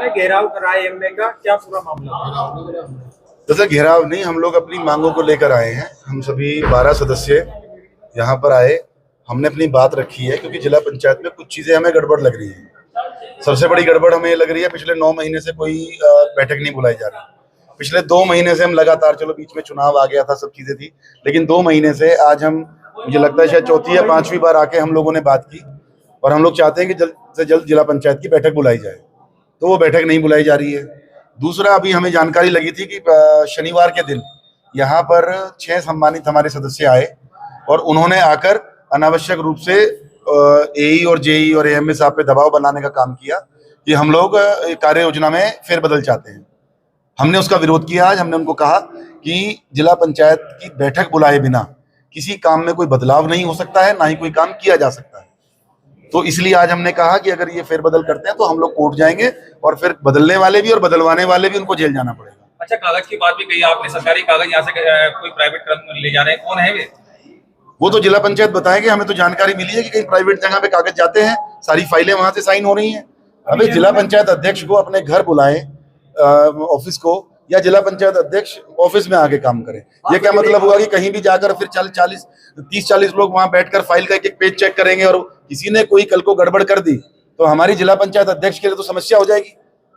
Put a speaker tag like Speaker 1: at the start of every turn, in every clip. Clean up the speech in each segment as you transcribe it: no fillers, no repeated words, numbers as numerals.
Speaker 1: ने घेराव करा एमए का, क्या पूरा मामला?
Speaker 2: जैसे घेराव नहीं, हम लोग अपनी मांगों को लेकर आए हैं। हम सभी 12 सदस्य यहाँ पर आए, हमने अपनी बात रखी है क्योंकि जिला पंचायत में कुछ चीजें हमें गड़बड़ लग रही है। सबसे बड़ी गड़बड़ हमें ये लग रही है, पिछले 9 महीने से कोई बैठक नहीं बुलाई जा रही। पिछले 2 महीने से हम लगातार, चलो बीच में चुनाव आ गया था, सब चीजें थी, लेकिन 2 महीने से आज हम, मुझे लगता है शायद 4थी या 5वीं बार आके हम लोगों ने बात की और हम लोग चाहते हैं कि जल्द से जल्द जिला पंचायत की बैठक बुलाई जाए, तो वो बैठक नहीं बुलाई जा रही है। दूसरा, अभी हमें जानकारी लगी थी कि शनिवार के दिन यहाँ पर 6 सम्मानित हमारे सदस्य आए और उन्होंने आकर अनावश्यक रूप से एई और जेई और एएमए साहब पे दबाव बनाने का काम किया कि हम लोग कार्य योजना में फेरबदल चाहते हैं। हमने उसका विरोध किया। आज हमने उनको कहा कि जिला पंचायत की बैठक बुलाए बिना किसी काम में कोई बदलाव नहीं हो सकता है, ना ही कोई काम किया जा सकता है। तो इसलिए आज हमने कहा कि अगर ये फेरबदल करते हैं तो हम लोग कोर्ट जाएंगे और फिर बदलने वाले भी और बदलवाने वाले भी, उनको जेल जाना पड़ेगा।
Speaker 3: अच्छा, कागज की बात भी कही आपने, सरकारी कागज यहाँ से कोई प्राइवेट ले जा रहे हैं, कौन है वे?
Speaker 2: वो तो जिला पंचायत बताएंगे। हमें तो जानकारी मिली है कि कहीं प्राइवेट जगह पे कागज जाते हैं, सारी फाइलें वहां से साइन हो रही हैं। अबे जिला पंचायत अध्यक्ष को अपने घर बुलाएं, ऑफिस को, या जिला पंचायत अध्यक्ष ऑफिस में आके काम करें। ये क्या मतलब हुआ कि कहीं भी जाकर फिर 30-40 लोग वहां बैठकर फाइल का एक पेज चेक करेंगे और किसी ने कोई कल को गड़बड़ कर दी तो हमारी जिला पंचायत अध्यक्ष के लिए तो समस्या हो जाएगी।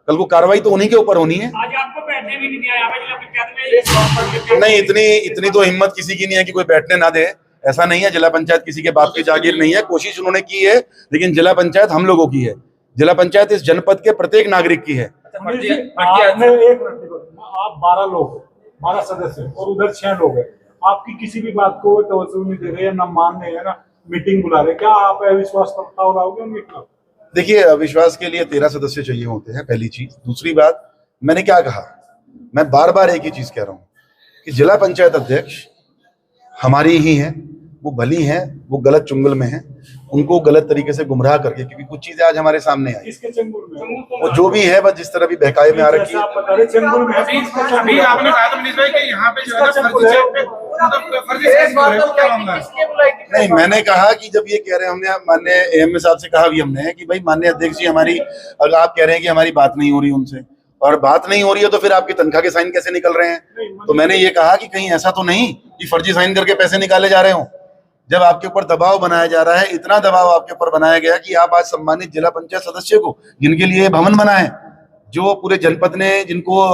Speaker 2: कल को कार्रवाई तो उन्हीं के ऊपर होनी है।
Speaker 1: आज आपको बैठने भी नहीं दिया यहाँ पे जिला पंचायत में?
Speaker 2: नहीं, इतनी तो हिम्मत किसी की नहीं है कि कोई बैठने ना दे। ऐसा नहीं है, जिला पंचायत किसी के बाप की जागीर नहीं है। कोशिश उन्होंने की है, लेकिन जिला पंचायत हम लोगों की है। जिला पंचायत इस जनपद के प्रत्येक नागरिक की है।
Speaker 4: आप 12 लोग, 12 सदस्य और उधर 6 लोग हैं, आपकी किसी भी बात को तवज्जो नहीं दे रहे हैं, ना मान रहे हैं, ना मीटिंग बुला रहे हैं। क्या आप अविश्वास प्रस्ताव लाओगे उनके खिलाफ?
Speaker 2: देखिए, अविश्वास के लिए 13 सदस्य चाहिए होते हैं, पहली चीज। दूसरी बात, मैंने क्या कहा, मैं बार बार एक ही चीज कह रहा हूँ कि जिला पंचायत अध्यक्ष हमारी ही है, वो भली है, वो गलत चुंगल में है, उनको गलत तरीके से गुमराह करके, क्योंकि कुछ चीजें आज हमारे सामने आई,
Speaker 4: किसके चंगुल में?
Speaker 2: वो जो भी है, बस जिस तरह भी बहकावे में आ रखी है।
Speaker 4: चंगुल में
Speaker 5: अभी आपने कहा था मनीष भाई कि यहाँ पे जो है फर्जी
Speaker 2: नहीं, मैंने कहा कि जब ये कह रहे हैं, हमने माननीय एएमए साहब से कहा भी हमने कि भाई माननीय अध्यक्ष जी, हमारी, अगर आप कह रहे हैं कि हमारी बात नहीं हो रही उनसे, और बात नहीं हो रही है तो फिर आपकी तनख्वाह के साइन कैसे निकल रहे हैं? तो मैंने ये कहा कि कहीं ऐसा तो नहीं कि फर्जी साइन करके पैसे निकाले जा रहे हो। जब आपके ऊपर दबाव बनाया जा रहा है, इतना दबाव आपके ऊपर बनाया गया कि आप आज सम्मानित जिला पंचायत सदस्य को, जिनके लिए भवन बना है, जो पूरे जनपद ने जिनको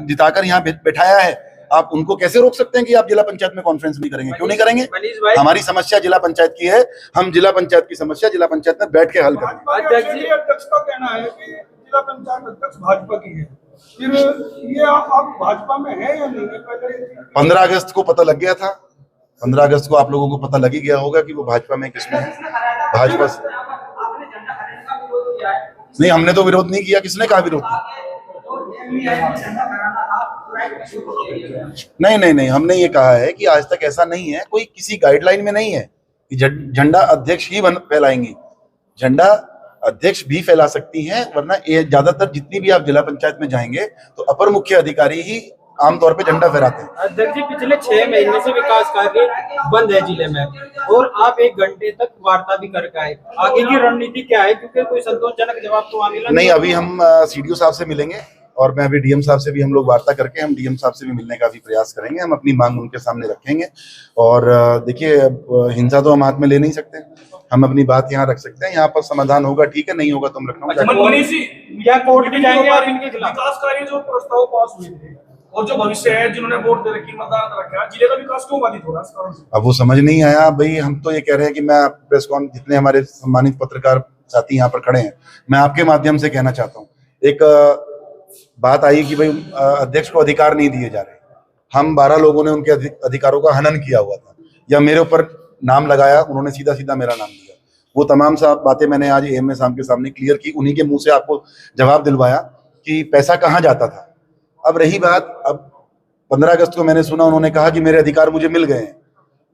Speaker 2: जिताकर यहाँ बैठाया है, आप उनको कैसे रोक सकते हैं कि आप जिला पंचायत में कॉन्फ्रेंस नहीं करेंगे? क्यों नहीं करेंगे? हमारी समस्या जिला पंचायत की है, हम जिला पंचायत की समस्या जिला पंचायत में बैठ के हल करेंगे।
Speaker 4: अध्यक्ष का कहना है कि जिला पंचायत अध्यक्ष भाजपा की है, फिर ये आप भाजपा में है या नहीं?
Speaker 2: 15 अगस्त को पता लग गया था। 15 अगस्त को आप लोगों को पता लग ही गया होगा कि वो भाजपा में किसमें है। भाजपा नहीं, हमने तो विरोध नहीं किया। किसने कहा विरोध किया? नहीं, हमने ये कहा है कि आज तक ऐसा नहीं है, कोई किसी गाइडलाइन में नहीं है कि झंडा अध्यक्ष ही फैलाएंगी। झंडा अध्यक्ष भी फैला सकती हैं, वरना ये ज्यादातर जितनी भी आप जिला पंचायत में जाएंगे तो अपर मुख्य अधिकारी ही आमतौर पे झंडा फहराते हैं।
Speaker 1: अध्यक्ष जी, पिछले 6 महीने से विकास कार्य बंद है जिले में और आप 1 घंटे तक वार्ता भी करके आए। आगे की रणनीति क्या है? क्योंकि कोई संतोषजनक जवाब तो मिला
Speaker 2: नहीं। अभी हम सीडीओ साहब से मिलेंगे और मैं अभी डीएम साहब से भी हम लोग वार्ता करके हम डीएम साहब से भी मिलने का भी प्रयास करेंगे। हम अपनी मांग उनके सामने रखेंगे और देखिए, हिंसा तो हम हाथ में ले नहीं सकते, हम अपनी बात यहाँ रख सकते हैं। यहाँ पर समाधान होगा, ठीक है, नहीं होगा तो हम
Speaker 4: लखनऊ या कोर्ट भी जाएंगे आप इनके खिलाफ? विकास कार्य जो प्रस्ताव पास हुए थे और जो भविष्य है, जिन्होंने वोट दे रखी, मतदान रखा, जिले का विकास क्यों बाधित हो रहा है इस कारण से?
Speaker 2: अब वो समझ नहीं आया भाई। हम तो ये कह रहे हैं कि मैं प्रेस कॉन्फ्रेंस, जितने हमारे सम्मानित पत्रकार साथी यहाँ पर खड़े हैं, मैं आपके माध्यम से कहना चाहता हूँ, एक बात आई कि भाई अध्यक्ष को अधिकार नहीं दिए जा रहे। हम 12 लोगों ने उनके अधिकारों का हनन किया हुआ था, या मेरे ऊपर नाम लगाया, उन्होंने सीधा सीधा मेरा नाम दिया। वो तमाम बातें मैंने आज एएमए साहब के सामने क्लियर की, उन्हीं के मुंह से आपको जवाब दिलवाया कि पैसा कहाँ जाता था। अब रही बात, अब 15 अगस्त को मैंने सुना उन्होंने कहा कि मेरे अधिकार मुझे मिल गए हैं।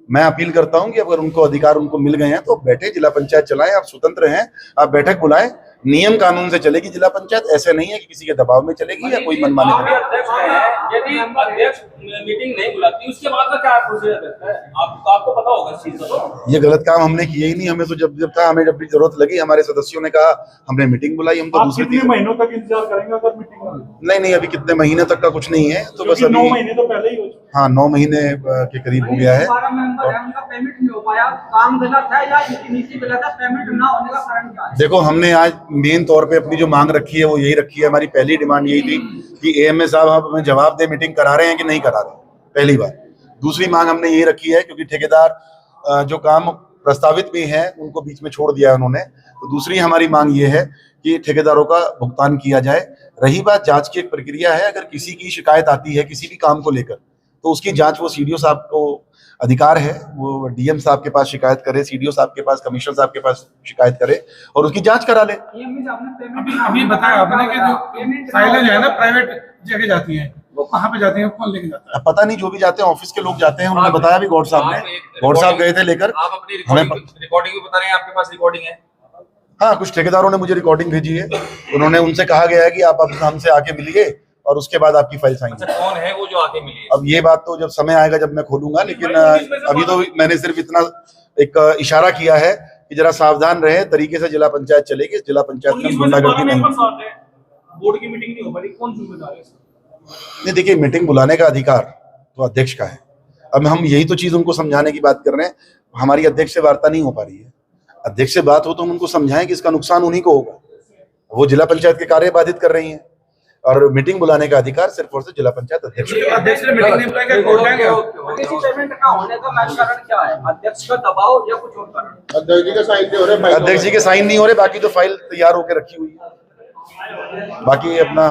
Speaker 2: मैं अपील करता हूं कि अगर उनको अधिकार उनको मिल गए हैं तो बैठे, जिला पंचायत चलाएं, आप स्वतंत्र हैं, आप बैठक बुलाएं, नियम कानून से चलेगी जिला पंचायत, ऐसे नहीं है कि किसी के दबाव में चलेगी या कोई मनमानी
Speaker 3: आप भी
Speaker 2: करेगी।
Speaker 3: अध्यक्ष हैं, यदि अध्यक्ष मीटिंग नहीं बुलाती उसके बाद का क्या प्रोसीजर रहता है, आपको पता होगा इस चीज का। तो
Speaker 2: ये गलत काम हमने किया ही नहीं, हमें तो जब था, हमें जब भी जरूरत लगी हमारे सदस्यों ने कहा, हमने मीटिंग बुलाई, हम तो
Speaker 4: आप
Speaker 2: दूसरी
Speaker 4: कितने
Speaker 2: चीज।
Speaker 4: महीनों तक इंतजार करेंगे अगर मीटिंग ना हुई?
Speaker 2: नहीं अभी कितने महीने तक का कुछ नहीं है, तो बस
Speaker 4: क्योंकि 9
Speaker 2: अभी
Speaker 4: महीने तो पहले ही हो चुके।
Speaker 2: हाँ 9 महीने के करीब हो गया है।
Speaker 6: 12 मेंबर है, उनका पेमेंट नहीं हो पाया, काम गलत है या इनकी नीति गलत है, पेमेंट ना होने का कारण क्या है?
Speaker 2: देखो हमने आज मेन तौर पे अपनी जो मांग रखी है वो यही रखी है, हमारी पहली डिमांड यही थी कि एएमए साहब आप हमें जवाब दे, मीटिंग करा रहे हैं कि नहीं करा रहे, पहली बात। दूसरी मांग हमने यही रखी है क्योंकि ठेकेदार जो काम प्रस्तावित भी हैं उनको बीच में छोड़ दिया है उन्होंने, तो दूसरी हमारी मांग ये है कि ठेकेदारों का भुगतान किया जाए। रही बात जांच की, एक प्रक्रिया है, अगर किसी की शिकायत आती है किसी भी काम को लेकर तो उसकी जांच वो सीडीओ साहब को अधिकार है, वो डीएम साहब के पास शिकायत करे, सीडीओ साहब के पास, कमिश्नर साहब के पास शिकायत करे और उसकी जांच करा ले।
Speaker 5: अभी बताया आपने कि जो फाइलें जो है ना प्राइवेट जगह जाती हैं, वो कहाँ पे जाती हैं, कौन लेके जाता है?
Speaker 2: अब पता नहीं, जो भी जाते हैं ऑफिस के लोग जाते हैं, उन्होंने बताया भी, गौड़ साहब ने, गौड़ साहब गए थे लेकर।
Speaker 3: आप अपनी
Speaker 2: हमें
Speaker 3: रिकॉर्डिंग भी बता रहे हैं, आपके पास रिकॉर्डिंग है?
Speaker 2: हाँ कुछ ठेकेदारों ने मुझे रिकॉर्डिंग भेजी है, उन्होंने उनसे कहा गया है कि आप अब हमसे आके मिलिए और उसके बाद आपकी फाइल साइन।
Speaker 3: अच्छा, कौन है वो जो आके मिली है?
Speaker 2: अब ये बात तो जब समय आएगा जब मैं खोलूंगा, लेकिन अभी तो मैंने सिर्फ इतना एक इशारा किया है कि जरा सावधान रहे, तरीके से जिला पंचायत चलेगी, जिला पंचायत में गुंडागर्दी नहीं।
Speaker 5: बोर्ड की मीटिंग नहीं हो पाई, कौन जिम्मेदार है?
Speaker 2: नहीं देखिए, मीटिंग बुलाने का अधिकार तो अध्यक्ष का है। अब हम यही तो चीज उनको समझाने की बात कर रहे हैं, हमारी अध्यक्ष से वार्ता नहीं हो पा रही है। अध्यक्ष से बात हो तो हम उनको समझाएं कि इसका नुकसान उन्हीं को होगा, वो जिला पंचायत के कार्य बाधित कर रही हैं और मीटिंग बुलाने का अधिकार सिर्फ और सिर्फ जिला पंचायत अध्यक्ष को है।
Speaker 5: अध्यक्ष ने मीटिंग नहीं बुलाई, कोर्ट जाएंगे?
Speaker 6: किसी पेमेंट ना होने का मैच कारण क्या है? अध्यक्ष का दबाव या कुछ और कारण?
Speaker 2: अध्यक्ष जी के साइन नहीं हो रहे, बाकी तो फाइल तैयार होकर रखी हुई है, बाकी अपना